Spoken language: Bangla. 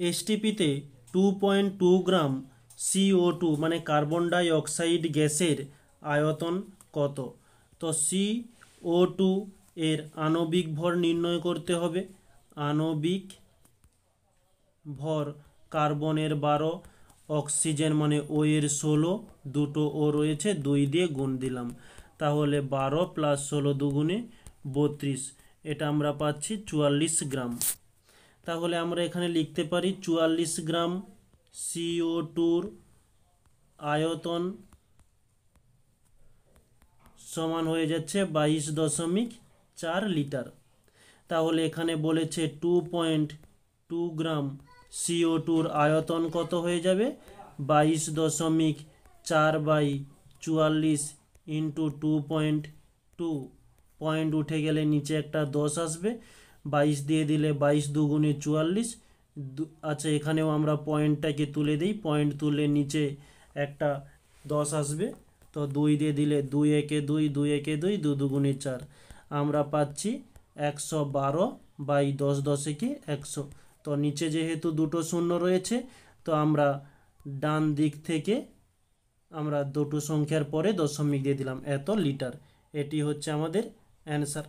এসটিপিতে 2.2 গ্রাম CO2 মানে কার্বন ডাই অক্সাইড গ্যাসের আয়তন কত? তো CO2 এর আণবিক ভর নির্ণয় করতে হবে। আণবিক ভর কার্বনের 12, অক্সিজেন মানে ও এর 16, দুটো ও রয়েছে 2 দিয়ে গুণ দিলাম, তাহলে 12 + 16 দুগুণে 32, এটা আমরা পাচ্ছি 44 গ্রাম। তাহলে আমরা এখানে লিখতে পারি 44 গ্রাম CO2 আয়তন সমান হয়ে যাচ্ছে 22.4 লিটার। তাহলে এখানে বলেছে 2.2 গ্রাম CO2 আয়তন কত হয়ে যাবে? 22.4/44 ইন্টু 2.2, পয়েন্ট উঠে গেলে নিচে একটা 10 আসবে, 22 দিয়ে দিলে 22 দুগুণে 44। আচ্ছা, এখানেও আমরা পয়েন্টটাকে তুলে দিই, পয়েন্ট তুলে নিচে একটা 10 আসবে, তো 2 দিয়ে দিলে 2 একে 2, 2 একে 2, 2 দুগুণে 4, আমরা পাচ্ছি 112/10, 10 একে 100। তো নিচে যেহেতু দুটো শূন্য রয়েছে, তো আমরা ডান দিক থেকে আমরা দুটো সংখ্যার পরে দশমিক দিয়ে দিলাম, এত লিটার। এটি হচ্ছে আমাদের অ্যান্সার।